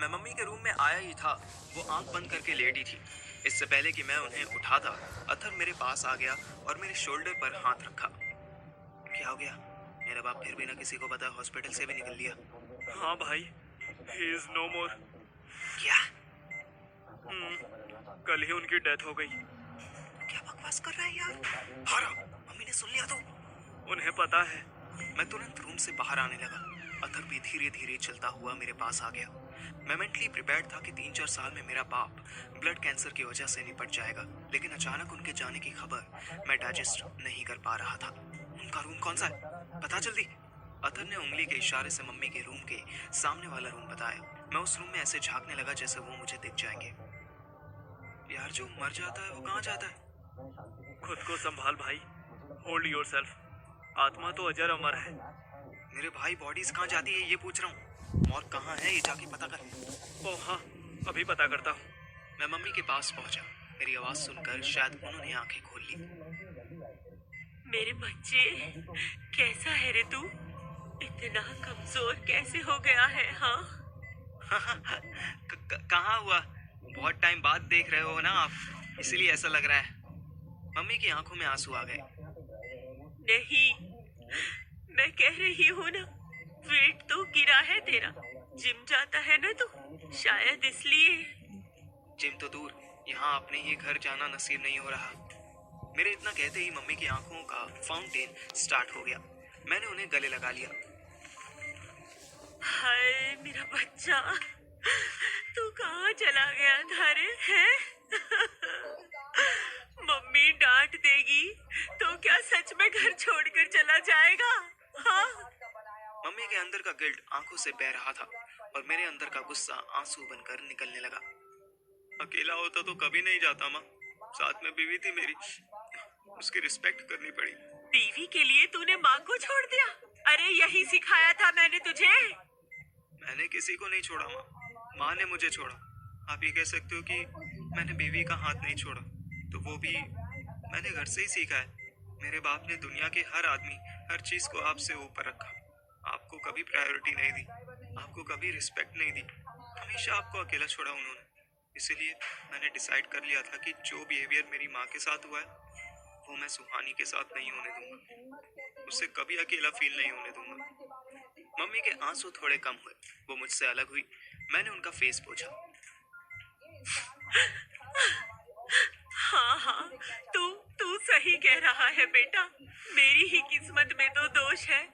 मैं मम्मी के रूम में आया ही था, वो आंख बंद करके लेटी थी। इससे पहले कि मैं उन्हें उठाता, अथर मेरे पास आ गया और मेरे शोल्डर पर हाथ रखा। क्या हो गया? मेरा बाप फिर बिना किसी को पता हॉस्पिटल से भी निकल लिया। हाँ भाई, ही इज नो मोर। क्या? कल ही उनकी डेथ हो गई। क्या बकवास कर रहा है यार? हारा, मम्मी ने सुन लिया तो? उन्हें पता है। मैं तुरंत रूम से बाहर आने लगा। अथर भी धीरे धीरे चलता हुआ मेरे पास आ गया। मैं मेंटली प्रिपेयर्ड था कि 3-4 साल में मेरा बाप ब्लड कैंसर की वजह से निपट जाएगा, लेकिन अचानक उनके जाने की खबर मैं डाइजेस्ट नहीं कर पा रहा था। उनका रूम कौन सा है? बता जल्दी। अथर ने उंगली के इशारे से मम्मी के रूम के सामने वाला रूम बताया। मैं उस रूम में ऐसे झांकने लगा जैसे वो मुझे दिख जाएंगे। यार, जो मर जाता है वो कहाँ जाता है? खुद को संभाल भाई, होल्ड योरसेल्फ। आत्मा तो अजर अमर है। मेरे भाई, बॉडीज कहाँ जाती है ये पूछ रहा हूँ, और कहाँ है ये जाके पता कर। ओह हाँ, अभी पता करता हूँ। मैं मम्मी के पास पहुंचा। मेरी आवाज सुनकर शायद उन्होंने आंखें खोल ली। मेरे बच्चे, कैसा है रे तू? इतना कमजोर कैसे हो गया है? हाँ, कहाँ हुआ? बहुत टाइम बाद देख रहे हो ना आप, इसीलिए ऐसा लग रहा है। मम्मी की आंखों में आंसू आ गए। नहीं, मैं कह रही हूँ ना, वेट तो गिरा है तेरा। जिम जाता है ना तू, शायद इसलिए। जिम तो दूर, यहाँ अपने ही घर जाना नसीब नहीं हो रहा। मेरे इतना कहते ही मम्मी की आंखों का फाउंटेन स्टार्ट हो गया। मैंने उन्हें गले लगा लिया। हाय मेरा बच्चा, तू कहाँ चला गया था रे? है मम्मी डांट देगी तो क्या सच में घर छोड़कर चला जाएगा? हाँ, मम्मी के अंदर का गिल्ट आंखों से बह रहा था और मेरे अंदर का गुस्सा आंसू बनकर निकलने लगा। अकेला होता तो कभी नहीं जाता माँ, साथ में बीवी थी मेरी, उसकी रिस्पेक्ट करनी पड़ी। बीवी के लिए तूने माँ को छोड़ दिया? अरे यही सिखाया था मैंने तुझे। मैंने किसी को नहीं छोड़ा माँ, माँ ने मुझे छोड़ा। आप ये कह सकते हो कि मैंने बीवी का हाथ नहीं छोड़ा, तो वो भी मैंने घर से ही सीखा है। मेरे बाप ने दुनिया के हर आदमी, हर चीज को आपसे ऊपर रखा। आपको कभी प्रायोरिटी नहीं दी, आपको कभी रिस्पेक्ट नहीं दी, हमेशा आपको अकेला छोड़ा उन्होंने। इसीलिए मैंने डिसाइड कर लिया था कि जो बिहेवियर मेरी माँ के साथ हुआ है वो मैं सुहानी के साथ नहीं होने दूंगा। उसे कभी अकेला फील नहीं होने दूंगा। मम्मी के आंसू थोड़े कम हुए, वो मुझसे अलग हुई। मैंने उनका फेस पोंछा। हाँ हाँ, तू तू सही कह रहा है बेटा। मेरी ही किस्मत में तो दोष है।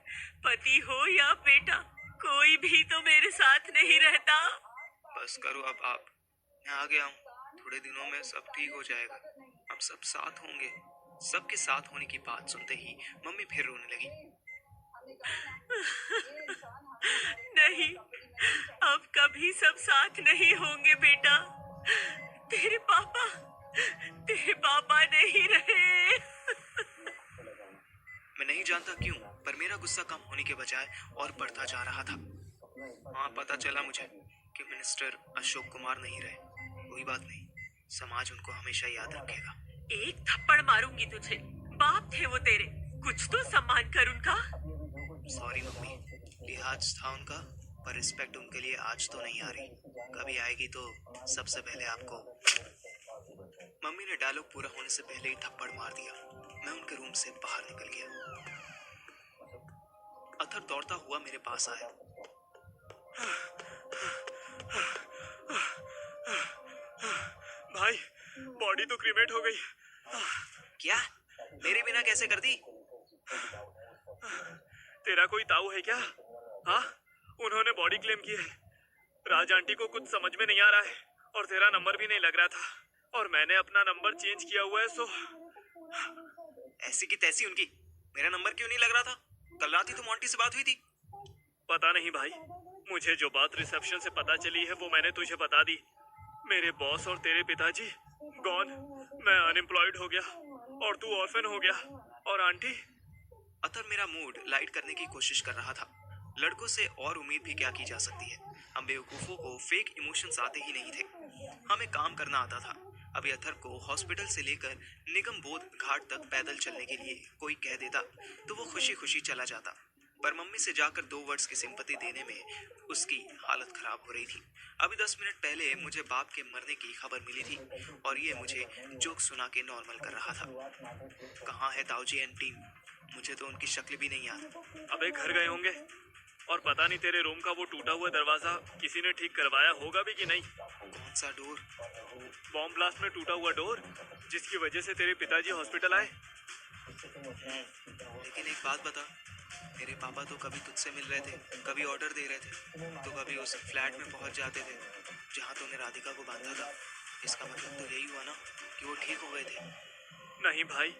पति हो या बेटा, कोई भी तो मेरे साथ नहीं रहता। बस करो अब आप, मैं आ गया हूँ। थोड़े दिनों में सब ठीक हो जाएगा, हम सब साथ होंगे। सबके साथ होने की बात सुनते ही मम्मी फिर रोने लगी। नहीं, अब कभी सब साथ नहीं होंगे बेटा। तेरे पापा नहीं रहे। मैं नहीं जानता क्यों, पर मेरा गुस्सा कम होने के बजाय और बढ़ता जा रहा था। हाँ, पता चला मुझे कि मिनिस्टर अशोक कुमार नहीं रहे। कोई बात नहीं, समाज उनको हमेशा याद रखेगा। एक थप्पड़ मारूंगी तुझे। बाप थे वो तेरे, कुछ तो सम्मान कर उनका। सॉरी मम्मी, लिहाज था उनका, पर रिस्पेक्ट उनके लिए आज तो नहीं आ रही। कभी आएगी तो सबसे पहले आपको। मम्मी ने डायलॉग पूरा होने से पहले ही थप्पड़ मार दिया। मैं उनके रूम से बाहर निकल गया। अथर दौड़ता हुआ मेरे पास आया। भाई, बॉडी तो क्रीमेट हो गई। क्या? मेरे बिना कैसे कर दी? तेरा कोई ताऊ है क्या? हाँ, उन्होंने बॉडी क्लेम की है। राज आंटी को कुछ समझ में नहीं आ रहा है और तेरा नंबर भी नहीं लग रहा था, और मैंने अपना नंबर चेंज किया हुआ है। सो ऐसी की तैसी उनकी, मेरा नंबर क्यों नहीं लग रहा था? कल रात ही तो मोंटी से बात हुई थी। पता नहीं भाई, मुझे जो बात रिसेप्शन से पता चली है वो मैंने तुझे बता दी। मेरे बॉस और तेरे पिताजी गॉन, मैं अनएम्प्लॉयड हो गया और तू ऑर्फन हो गया, और आंटी। अतर मेरा मूड लाइट करने की कोशिश कर रहा था। लड़कों से और उम्मीद भी क्या की जा सकती है? हम बेवकूफों को फेक इमोशंस आते ही नहीं थे। हमें काम करना आता था। अभी अथर को हॉस्पिटल से लेकर निगम बोध घाट तक पैदल चलने के लिए कोई कह देता तो वो खुशी खुशी चला जाता। पर मम्मी से जाकर 2 वर्ड्स की सिंपैथी देने में उसकी हालत खराब हो रही थी। अभी 10 मिनट पहले मुझे बाप के मरने की खबर मिली थी और ये मुझे जोक सुना के नॉर्मल कर रहा था। कहाँ है ताऊजी एंड टीम? मुझे तो उनकी शक्ल भी नहीं याद। अबे घर गए होंगे। और पता नहीं तेरे रूम का वो टूटा हुआ दरवाजा किसी ने ठीक करवाया होगा भी कि नहीं। कौन सा डोर? बॉम्ब ब्लास्ट में टूटा हुआ डोर, जिसकी वजह से तेरे पिताजी हॉस्पिटल आए। लेकिन एक बात बता, मेरे पापा तो कभी तुझसे मिल रहे थे, कभी ऑर्डर दे रहे थे, तो कभी उस फ्लैट में पहुंच जाते थे जहां तूने राधिका को बांधा था। इसका मतलब तो यही हुआ ना कि वो ठीक हो गए थे। नहीं भाई,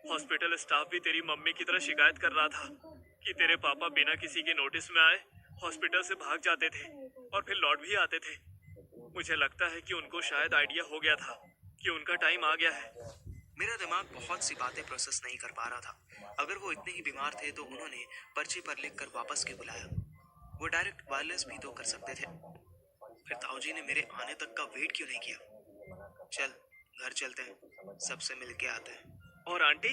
हॉस्पिटल स्टाफ भी तेरी मम्मी की तरह शिकायत कर रहा था कि तेरे पापा बिना किसी के नोटिस में आए हॉस्पिटल से भाग जाते थे और फिर लौट भी आते थे। मुझे लगता है कि उनको शायद आइडिया हो गया था कि उनका टाइम आ गया है। मेरा दिमाग बहुत सी बातें प्रोसेस नहीं कर पा रहा था। अगर वो इतने ही बीमार थे तो उन्होंने पर्ची पर लिखकर वापस क्यों बुलाया? वो डायरेक्ट वायरलेस भी तो कर सकते थे। फिर ताऊजी ने मेरे आने तक का वेट क्यों नहीं किया? चल घर चलते हैं, सबसे मिल के आते हैं। और आंटी,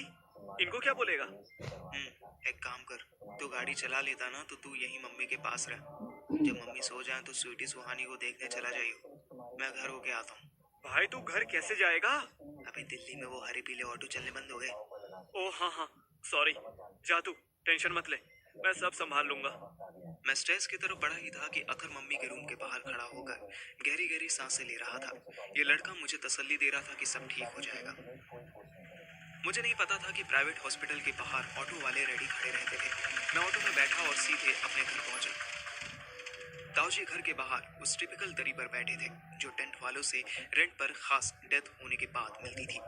इनको क्या बोलेगा? एक काम कर, तू गाड़ी चला लेता ना तो तू यहीं मम्मी के पास रह। जब मम्मी सो जाए तो स्वीटी सुहानी को देखने चला जाइयो। मैं घर होके आता हूँ। भाई तू घर कैसे जाएगा? अभी दिल्ली में वो हरे पीले ऑटो चलने बंद हो गए। ओह हाँ, सॉरी। जा तू, टेंशन मत ले, मैं सब संभाल लूंगा। मैं स्ट्रेस की तरफ बढ़ा ही था कि अखर मम्मी के रूम के बाहर खड़ा होकर गहरी गहरी सांसें ले रहा था। ये लड़का मुझे तसल्ली दे रहा था कि सब ठीक हो जाएगा। मुझे नहीं पता था कि प्राइवेट हॉस्पिटल के बाहर ऑटो वाले रेडी खड़े रहते थे। मैं ऑटो में बैठा और सीधे अपने घर पहुंचा। ताऊजी घर के बाहर उस टिपिकल दरी पर बैठे थे जो टेंट वालों से रेंट पर खास डेथ होने के बाद मिलती थी।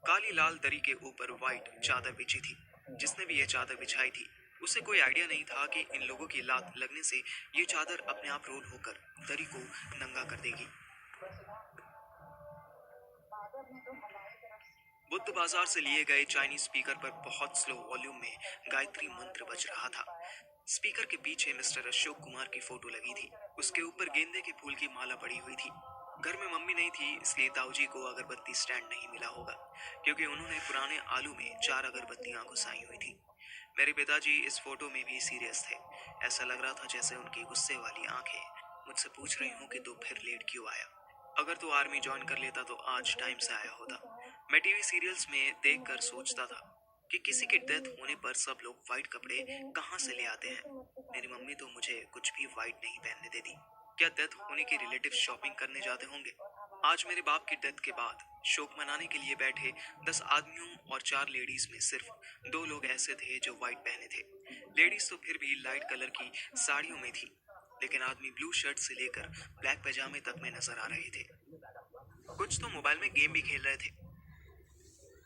काली लाल दरी के ऊपर व्हाइट चादर बिछी थी। जिसने भी ये चादर बिछाई थी उसे कोई आइडिया नहीं था कि इन लोगों की लात लगने से ये चादर अपने आप रोल होकर दरी को नंगा कर देगी। बुद्ध बाजार से लिए गए चाइनीज स्पीकर पर बहुत स्लो वॉल्यूम में गायत्री मंत्र बज रहा था। स्पीकर के पीछे मिस्टर अशोक कुमार की फोटो लगी थी। उसके ऊपर गेंदे के फूल की माला पड़ी हुई थी। घर में मम्मी नहीं थी, इसलिए ताऊजी को अगरबत्ती स्टैंड नहीं मिला होगा, क्योंकि उन्होंने पुराने आलू में 4 अगरबत्तियां घुसाई हुई थी। मेरे पिताजी इस फोटो में भी सीरियस थे। ऐसा लग रहा था जैसे उनकी गुस्से वाली आंखें मुझसे पूछ रही हूँ कि तू फिर लेट क्यों आया? अगर तू आर्मी ज्वाइन कर लेता तो आज टाइम से आया होता। मैं टीवी सीरियल्स में देखकर सोचता था कि किसी की डेथ होने पर सब लोग वाइट कपड़े कहाँ से ले आते हैं। मेरी मम्मी तो मुझे कुछ भी वाइट नहीं पहनने देती। क्या डेथ होने के रिलेटिव शॉपिंग करने जाते होंगे? आज मेरे बाप की डेथ के बाद शोक मनाने के लिए बैठे 10 आदमियों और 4 लेडीज में सिर्फ 2 लोग ऐसे थे जो व्हाइट पहने थे। लेडीज तो फिर भी लाइट कलर की साड़ियों में थी, लेकिन आदमी ब्लू शर्ट से लेकर ब्लैक पैजामे तक में नजर आ रहे थे। कुछ तो मोबाइल में गेम भी खेल रहे थे।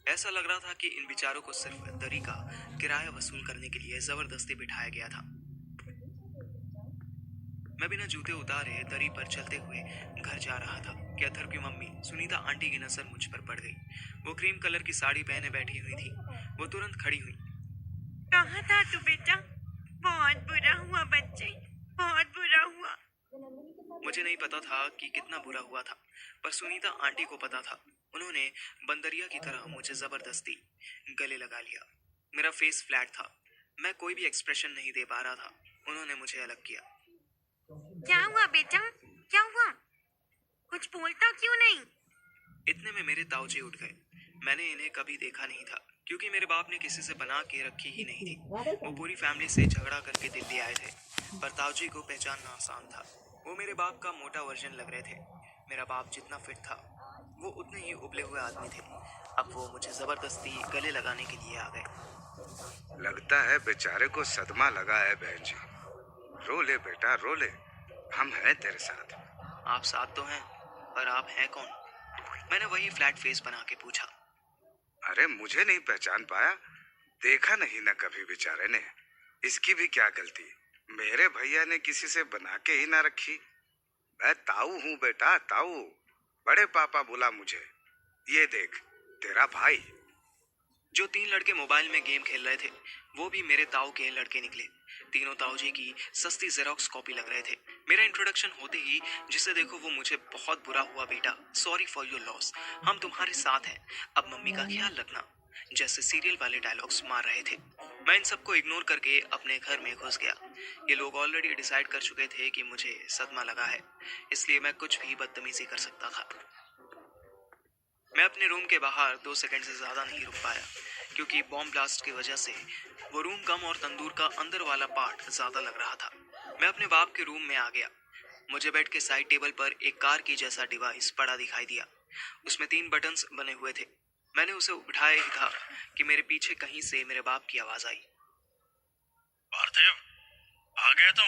ऐसा लग रहा था कि इन बेचारों को सिर्फ दरी का किराया वसूल करने के लिए जबरदस्ती बिठाया गया था। मैं बिना जूते उतारे दरी पर चलते हुए घर जा रहा था कि अथर की मम्मी सुनीता आंटी की नजर मुझ पर पड़ गई। वो क्रीम कलर की साड़ी पहने बैठी हुई थी। वो तुरंत खड़ी हुई। कहाँ था तू बेटा? बहुत बुरा हुआ बच्चे, बहुत बुरा हुआ। मुझे नहीं पता था कि कितना बुरा हुआ था, पर सुनीता आंटी को पता था। उन्होंने बंदरिया की तरह मुझे जबरदस्ती गले लगा लिया। मेरा फेस फ्लैट था, मैं कोई भी एक्सप्रेशन नहीं दे पा रहा था। उन्होंने मुझे अलग किया। क्या हुआ बेटा? क्या हुआ? कुछ बोलता क्यों नहीं? इतने में मेरे ताऊजी उठ गए। मैंने इन्हें कभी देखा नहीं था, क्योंकि मेरे बाप ने किसी से बना के रखी ही नहीं थी। वो पूरी फैमिली से झगड़ा करके दिल्ली आए थे, पर ताऊजी को पहचानना आसान था। वो मेरे बाप का मोटा वर्जन लग रहे थे। मेरा बाप जितना फिट था वो उतने ही उबले हुए आदमी थे। अब वो मुझे जबरदस्ती गले लगाने के लिए आ गए। लगता है बेचारे को सदमा लगा है बहन जी। रो ले बेटा, रो ले, हम हैं तेरे साथ। आप साथ तो हैं, पर आप हैं कौन? मैंने वही फ्लैट फेस बना के पूछा। अरे मुझे नहीं पहचान पाया? देखा नहीं ना कभी बेचारे ने। इसकी भी क्या गलती? मेरे भैया ने किसी से बना के ही ना रखी। मैं ताऊ हूँ बेटा, ताऊ। बड़े पापा बोला मुझे। ये देख तेरा भाई। जो 3 लड़के मोबाइल में गेम खेल रहे थे वो भी मेरे ताऊ के लड़के निकले। तीनों ताऊजी की सस्ती जेरोक्स कॉपी लग रहे थे। मेरा इंट्रोडक्शन होते ही जिसे देखो वो मुझे बहुत बुरा हुआ बेटा, सॉरी फॉर योर लॉस, हम तुम्हारे साथ हैं, अब मम्मी का ख्याल रखना, जैसे सीरियल वाले डायलॉग्स मार रहे थे। मैं इन सबको इग्नोर करके अपने घर में घुस गया। ये लोग ऑलरेडी डिसाइड कर चुके थे कि मुझे सदमा लगा है, इसलिए मैं कुछ भी बदतमीजी कर सकता था। मैं अपने रूम के बाहर 2 सेकंड से ज़्यादा नहीं रुक पाया, क्योंकि बॉम्ब ब्लास्ट की वजह से वो रूम कम और तंदूर का अंदर वाला पार्ट ज़्यादा लग रहा था। मैं अपने बाप के रूम में आ गया। मुझे बेड के साइड टेबल पर एक कार की जैसा डिवाइस पड़ा दिखाई दिया। उसमें 3 बटन्स बने हुए थे। मैंने उसे उठाया ही था कि मेरे पीछे कहीं से मेरे बाप की आवाज़ आई। पार्थिव, आ गए तुम?